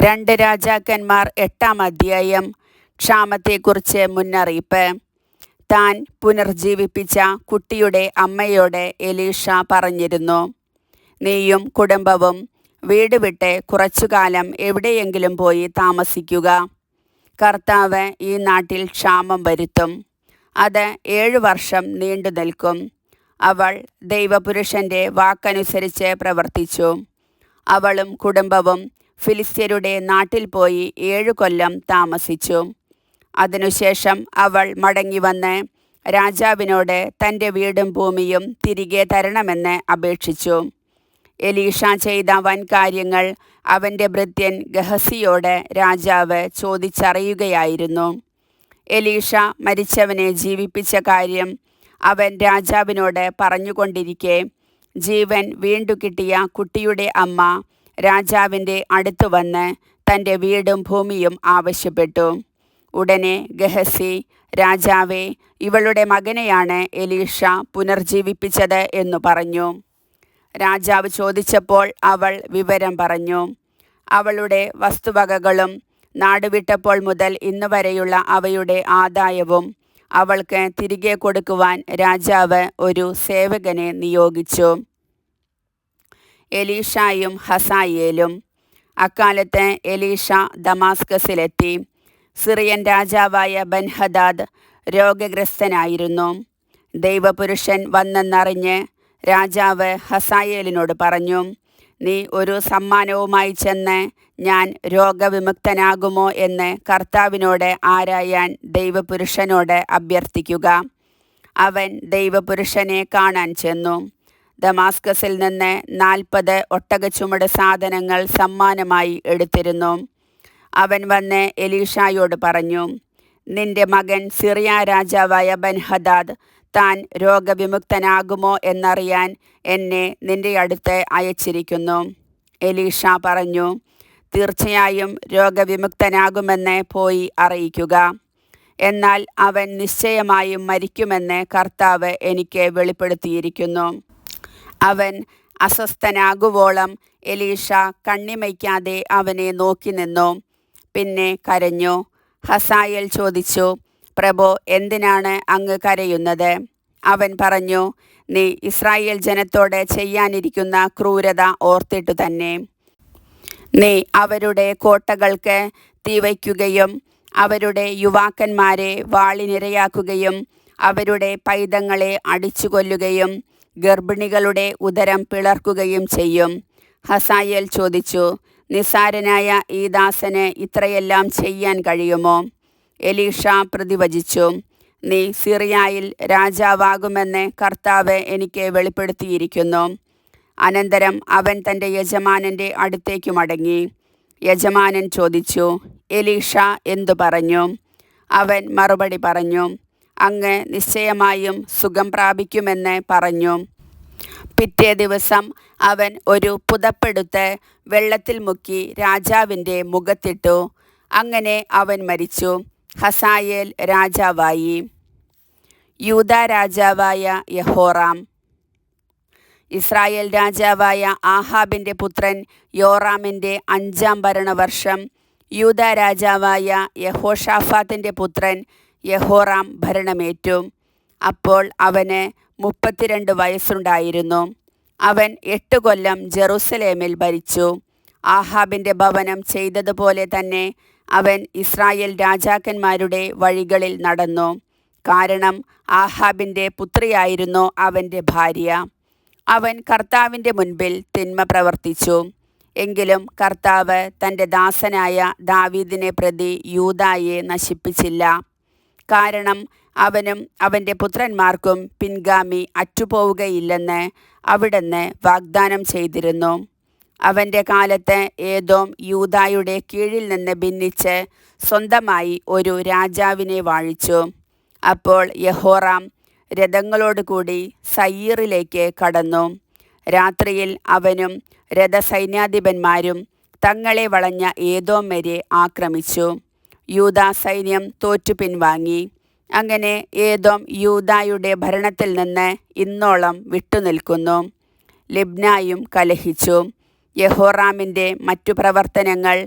രണ്ട് രാജാക്കന്മാർ 8-ാം അധ്യായം. ക്ഷാമത്തെക്കുറിച്ച് മുന്നറിയിപ്പ്. താൻ പുനർജീവിപ്പിച്ച കുട്ടിയുടെ അമ്മയോട് എലീഷ പറഞ്ഞിരുന്നു, നീയും കുടുംബവും വീട് വിട്ട് കുറച്ചുകാലം എവിടെയെങ്കിലും പോയി താമസിക്കുക. കർത്താവ് ഈ നാട്ടിൽ ക്ഷാമം വരുത്തും. അത് 7 വർഷം നീണ്ടു നിൽക്കും. അവൾ ദൈവപുരുഷന്റെ വാക്കനുസരിച്ച് പ്രവർത്തിച്ചു. അവളും കുടുംബവും ഫിലിസ്ത്യരുടെ നാട്ടിൽ പോയി 7 കൊല്ലം താമസിച്ചു. അതിനുശേഷം അവൾ മടങ്ങിവന്ന് രാജാവിനോട് തൻ്റെ വീടും ഭൂമിയും തിരികെ തരണമെന്ന് അപേക്ഷിച്ചു. എലീഷ ചെയ്ത വൻ കാര്യങ്ങൾ അവൻ്റെ ഭൃത്യൻ ഗഹസിയോട് രാജാവ് ചോദിച്ചറിയുകയായിരുന്നു. എലീഷ മരിച്ചവനെ ജീവിപ്പിച്ച കാര്യം അവൻ രാജാവിനോട് പറഞ്ഞുകൊണ്ടിരിക്കെ ജീവൻ വീണ്ടു കിട്ടിയ കുട്ടിയുടെ അമ്മ രാജാവിൻ്റെ അടുത്തു വന്ന് തൻ്റെ വീടും ഭൂമിയും ആവശ്യപ്പെട്ടു. ഉടനെ ഗഹസി, രാജാവേ, ഇവളുടെ മകനെയാണ് എലീഷ പുനർജീവിപ്പിച്ചത് എന്നു പറഞ്ഞു. രാജാവ് ചോദിച്ചപ്പോൾ അവൾ വിവരം പറഞ്ഞു. അവളുടെ വസ്തുവകകളും നാടുവിട്ടപ്പോൾ മുതൽ ഇന്നുവരെയുള്ള അവയുടെ ആദായവും അവൾക്ക് തിരികെ കൊടുക്കുവാൻ രാജാവ് ഒരു സേവകനെ നിയോഗിച്ചു. എലീഷായും ഹസായേലും. അക്കാലത്ത് എലീഷ ദമാസ്കസിലെത്തി. സിറിയൻ രാജാവായ ബൻഹദാദ് രോഗഗ്രസ്തനായിരുന്നു. ദൈവപുരുഷൻ വന്നെന്നറിഞ്ഞ് രാജാവ് ഹസായേലിനോട് പറഞ്ഞു, നീ ഒരു സമ്മാനവുമായി ചെന്ന് ഞാൻ രോഗവിമുക്തനാകുമോ എന്ന് കർത്താവിനോട് ആരായാൻ ദൈവപുരുഷനോട് അഭ്യർത്ഥിക്കുക. അവൻ ദൈവപുരുഷനെ കാണാൻ ചെന്നു. ദമാസ്കസിൽ നിന്ന് 40 ഒട്ടകച്ചുമട് സാധനങ്ങൾ സമ്മാനമായി എടുത്തിരുന്നു. അവൻ വന്ന് എലീഷായോട് പറഞ്ഞു, നിന്റെ മകൻ സിറിയ രാജാവായ ബൻഹദാദ് താൻ രോഗവിമുക്തനാകുമോ എന്നറിയാൻ എന്നെ നിന്റെ അടുത്ത് അയച്ചിരിക്കുന്നു. എലീഷ പറഞ്ഞു, തീർച്ചയായും രോഗവിമുക്തനാകുമെന്ന് പോയി അറിയിക്കുക. എന്നാൽ അവൻ നിശ്ചയമായും മരിക്കുമെന്ന് കർത്താവ് എനിക്ക് വെളിപ്പെടുത്തിയിരിക്കുന്നു. അവൻ അസ്വസ്ഥനാകുവോളം എലീഷ കണ്ണിമയ്ക്കാതെ അവനെ നോക്കി നിന്നു. പിന്നെ കരഞ്ഞു. ഹസായേൽ ചോദിച്ചു, പ്രഭോ, എന്തിനാണ് അങ്ങ് കരയുന്നത്? അവൻ പറഞ്ഞു, നീ ഇസ്രായേൽ ജനത്തോട് ചെയ്യാനിരിക്കുന്ന ക്രൂരത ഓർത്തിട്ടു തന്നെ. നീ അവരുടെ കോട്ടകൾക്ക് തീവയ്ക്കുകയും അവരുടെ യുവാക്കന്മാരെ വാളിനിരയാക്കുകയും അവരുടെ പൈതങ്ങളെ അടിച്ചു കൊല്ലുകയും ഗർഭിണികളുടെ ഉദരം പിളർക്കുകയും ചെയ്യും. ഹസായേൽ ചോദിച്ചു, നിസ്സാരനായ ഈ ദാസന് ഇത്രയെല്ലാം ചെയ്യാൻ കഴിയുമോ? എലീഷ പ്രതിവചിച്ചു, നീ സിറിയയിൽ രാജാവാകുമെന്ന് കർത്താവ് എനിക്ക് വെളിപ്പെടുത്തിയിരിക്കുന്നു. അനന്തരം അവൻ തൻ്റെ യജമാനൻ്റെ അടുത്തേക്ക് മടങ്ങി. യജമാനൻ ചോദിച്ചു, എലീഷ എന്തു പറഞ്ഞു? അവൻ മറുപടി പറഞ്ഞു, അങ്ങ് നിശ്ചയമായും സുഖം പ്രാപിക്കുമെന്ന് പറഞ്ഞു. പിറ്റേ ദിവസം അവൻ ഒരു പുതപ്പെടുത്ത് വെള്ളത്തിൽ മുക്കി രാജാവിൻ്റെ മുഖത്തിട്ടു. അങ്ങനെ അവൻ മരിച്ചു. ഹസായേൽ രാജാവായി. യൂദാ രാജാവായ യഹോറാം. ഇസ്രായേൽ രാജാവായ ആഹാബിൻ്റെ പുത്രൻ യോറാമിൻ്റെ 5-ാം ഭരണവർഷം യൂദാ രാജാവായ യഹോഷാഫാത്തിൻ്റെ പുത്രൻ യഹോറാം ഭരണമേറ്റു. അപ്പോൾ അവന് 32 വയസ്സുണ്ടായിരുന്നു. അവൻ 8 കൊല്ലം ജെറുസലേമിൽ ഭരിച്ചു. ആഹാബിൻ്റെ ഭവനം ചെയ്തതുപോലെ തന്നെ അവൻ ഇസ്രായേൽ രാജാക്കന്മാരുടെ വഴികളിൽ നടന്നു. കാരണം ആഹാബിൻ്റെ പുത്രിയായിരുന്നു അവൻ്റെ ഭാര്യ. അവൻ കർത്താവിൻ്റെ മുൻപിൽ തിന്മ പ്രവർത്തിച്ചു. എങ്കിലും കർത്താവ് തൻ്റെ ദാസനായ ദാവീദിനെ പ്രതി യൂദായെ നശിപ്പിച്ചില്ല. കാരണം അവനും അവൻ്റെ പുത്രന്മാർക്കും പിൻഗാമി അറ്റുപോവുകയില്ലെന്ന് അവിടുന്ന് വാഗ്ദാനം ചെയ്തിരുന്നു. അവൻ്റെ കാലത്ത് ഏദോം യൂദായുടെ കീഴിൽ നിന്ന് ഭിന്നിച്ച് സ്വന്തമായി ഒരു രാജാവിനെ വാഴിച്ചു. അപ്പോൾ യഹോറാം രഥങ്ങളോടുകൂടി സയീറിലേക്ക് കടന്നു. രാത്രിയിൽ അവനും രഥസൈന്യാധിപന്മാരും തങ്ങളെ വളഞ്ഞ ഏദോം വരെ ആക്രമിച്ചു. യൂദാ സൈന്യം തോറ്റു പിൻവാങ്ങി. അങ്ങനെ ഏദോം യൂദായുടെ ഭരണത്തിൽ നിന്ന് ഇന്നോളം വിട്ടുനിൽക്കുന്നു. ലിബ്നായും കലഹിച്ചു. യെഹോറാമിൻ്റെ മറ്റു പ്രവർത്തനങ്ങൾ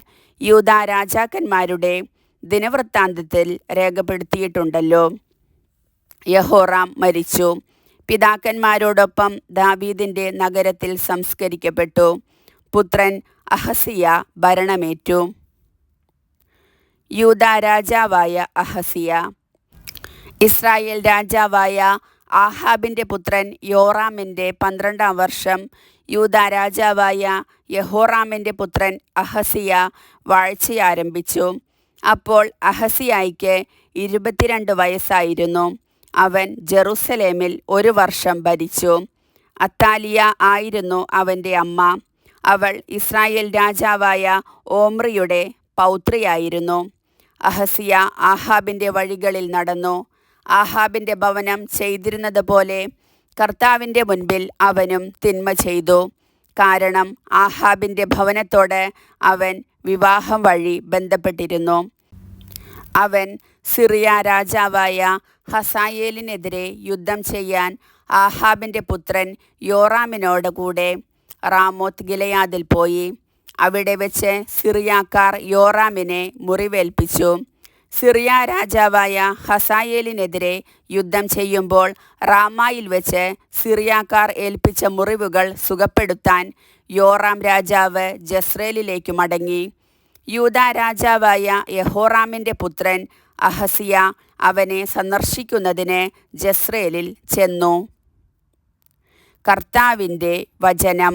യൂദാ രാജാക്കന്മാരുടെ ദിനവൃത്താന്തത്തിൽ രേഖപ്പെടുത്തിയിട്ടുണ്ടല്ലോ. യെഹോറാം മരിച്ചു. പിതാക്കന്മാരോടൊപ്പം ദാവീദിൻ്റെ നഗരത്തിൽ സംസ്കരിക്കപ്പെട്ടു. പുത്രൻ അഹസിയ ഭരണമേറ്റു. യൂദാ രാജാവായ അഹസിയ. ഇസ്രായേൽ രാജാവായ ആഹാബിൻ്റെ പുത്രൻ യോറാമിൻ്റെ 12-ാം വർഷം യൂദാ രാജാവായ യെഹോറാമിൻ്റെ പുത്രൻ അഹസിയ വാഴ്ച ആരംഭിച്ചു. അപ്പോൾ അഹസിയായ്ക്ക് 22 വയസ്സായിരുന്നു. അവൻ ജെറുസലേമിൽ 1 വർഷം ഭരിച്ചു. അത്താലിയ ആയിരുന്നു അവൻ്റെ അമ്മ. അവൾ ഇസ്രായേൽ രാജാവായ ഓമ്രിയുടെ പൗത്രിയായിരുന്നു. അഹസിയ ആഹാബിൻ്റെ വഴികളിൽ നടന്നു. ആഹാബിൻ്റെ ഭവനം ചെയ്തിരുന്നത് പോലെ കർത്താവിൻ്റെ മുൻപിൽ അവനും തിന്മ ചെയ്തു. കാരണം ആഹാബിൻ്റെ ഭവനത്തോട് അവൻ വിവാഹം വഴി ബന്ധപ്പെട്ടിരുന്നു. അവൻ സിറിയ രാജാവായ ഹസായേലിനെതിരെ യുദ്ധം ചെയ്യാൻ ആഹാബിൻ്റെ പുത്രൻ യോറാമിനോട് കൂടെ റാമോത്ത് ഗിലെയാദിൽ പോയി. അവിടെ വെച്ച് സിറിയാക്കാർ യോറാമിനെ മുറിവേൽപ്പിച്ചു. സിറിയ രാജാവായ ഹസായേലിനെതിരെ യുദ്ധം ചെയ്യുമ്പോൾ റാമായിൽ വെച്ച് സിറിയാക്കാർ ഏൽപ്പിച്ച മുറിവുകൾ സുഖപ്പെടുത്താൻ യോറാം രാജാവ് ജസ്രേലിലേക്ക് മടങ്ങി. യൂദാ രാജാവായ യെഹോറാമിൻ്റെ പുത്രൻ അഹസിയ അവനെ സന്ദർശിക്കുന്നതിന് ജസ്രേലിൽ ചെന്നു. കർത്താവിൻ്റെ വചനം.